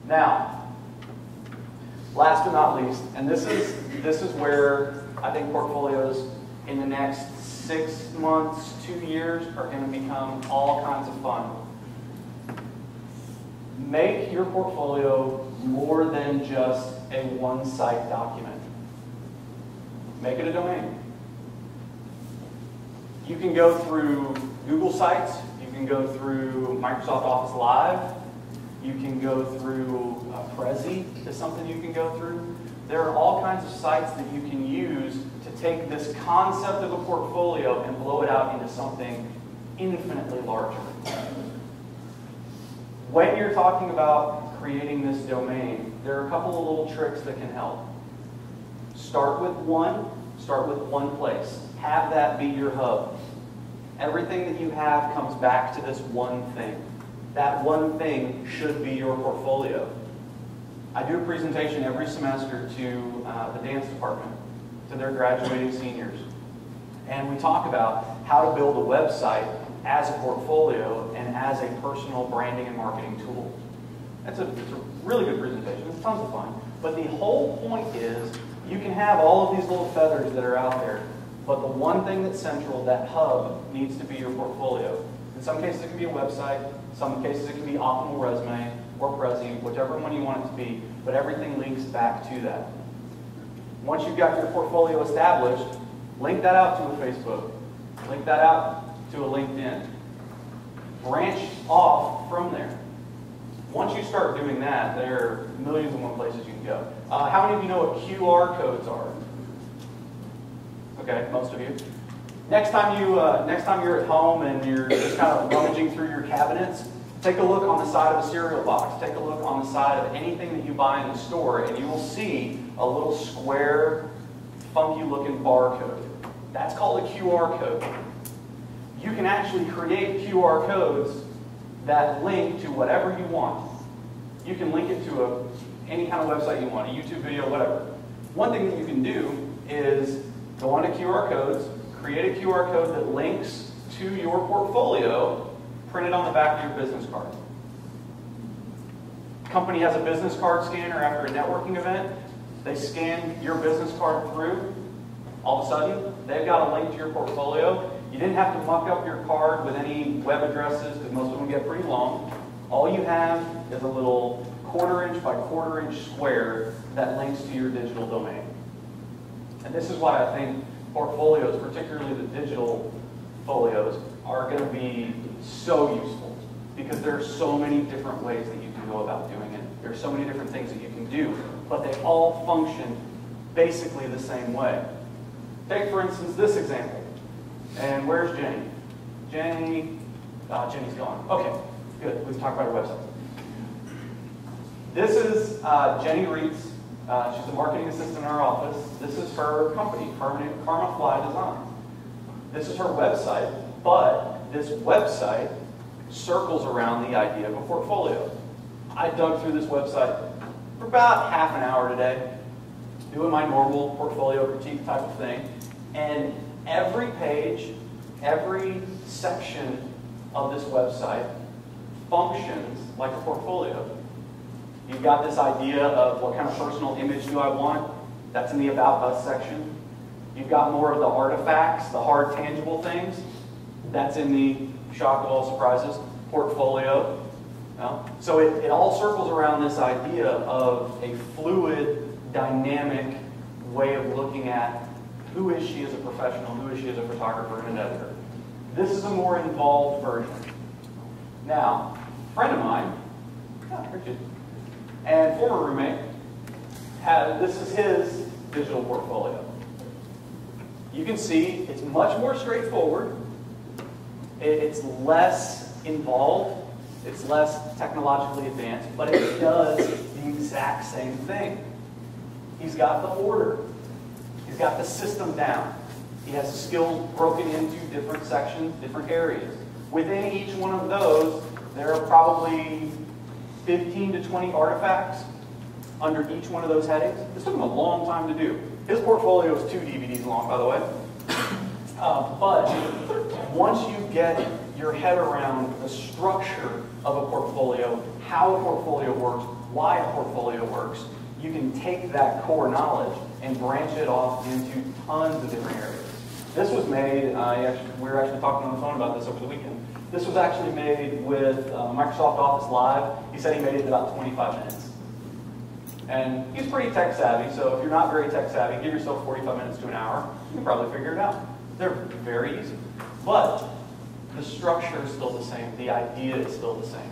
Now, last but not least, and this is where I think portfolios in the next 6 months, 2 years are going to become all kinds of fun. Make your portfolio more than just a one-site document. Make it a domain. You can go through Google Sites, you can go through Microsoft Office Live, you can go through Prezi is something you can go through. There are all kinds of sites that you can use to take this concept of a portfolio and blow it out into something infinitely larger. When you're talking about creating this domain, there are a couple of little tricks that can help. Start with one place. Have that be your hub. Everything that you have comes back to this one thing. That one thing should be your portfolio. I do a presentation every semester to the dance department, to their graduating seniors. And we talk about how to build a website as a portfolio and as a personal branding and marketing tool. It's a really good presentation. It's tons of fun. But the whole point is you can have all of these little feathers that are out there, but the one thing that's central, that hub, needs to be your portfolio. In some cases it can be a website, in some cases it can be Optimal Resume or Prezi, whichever one you want it to be, but everything links back to that. Once you've got your portfolio established, link that out to a Facebook, link that out to a LinkedIn. Branch off from there. Once you start doing that, there are millions and one places you can go. How many of you know what QR codes are? Okay, most of you. Next time you're at home and you're just kind of rummaging through your cabinets, take a look on the side of a cereal box. Take a look on the side of anything that you buy in the store, and you will see a little square, funky-looking barcode. That's called a QR code. You can actually create QR codes that link to whatever you want. You can link it to any kind of website you want, a YouTube video, whatever. One thing that you can do is go onto QR codes, create a QR code that links to your portfolio, print it on the back of your business card. Company has a business card scanner after a networking event. They scan your business card through. All of a sudden, they've got a link to your portfolio. You didn't have to muck up your card with any web addresses, because most of them get pretty long. All you have is a little 1/4 inch by 1/4 inch square that links to your digital domain. And this is why I think portfolios, particularly the digital folios, are going to be so useful, because there are so many different ways that you can go about doing it. There are so many different things that you can do, but they all function basically the same way. Take, for instance, this example. And where's Jenny? Jenny's gone. Okay, good. We can talk about her website. This is Jenny Reitz. She's a marketing assistant in our office. This is her company, Karma Fly Design. This is her website, but this website circles around the idea of a portfolio. I dug through this website for about half an hour today, doing my normal portfolio critique type of thing, and every page, every section of this website functions like a portfolio. You've got this idea of what kind of personal image do I want? That's in the About Us section. You've got more of the artifacts, the hard, tangible things. That's in the, shock of all surprises, portfolio. So it all circles around this idea of a fluid, dynamic way of looking at who is she as a professional, who is she as a photographer and an editor. This is a more involved version. Now, a friend of mine, Richard, and former roommate, this is his digital portfolio. You can see it's much more straightforward. It's less involved. It's less technologically advanced, but it does the exact same thing. He's got the order. He's got the system down. He has the skills broken into different sections, different areas. Within each one of those, there are probably 15 to 20 artifacts under each one of those headings. This took him a long time to do. His portfolio is 2 DVDs long, by the way. But once you get your head around the structure of a portfolio, how a portfolio works, why a portfolio works, you can take that core knowledge and branch it off into tons of different areas. This was made, we were actually talking on the phone about this over the weekend. This was actually made with Microsoft Office Live. He said he made it in about 25 minutes. And he's pretty tech savvy, so if you're not very tech savvy, give yourself 45 minutes to an hour. You can probably figure it out. They're very easy. But the structure is still the same. The idea is still the same.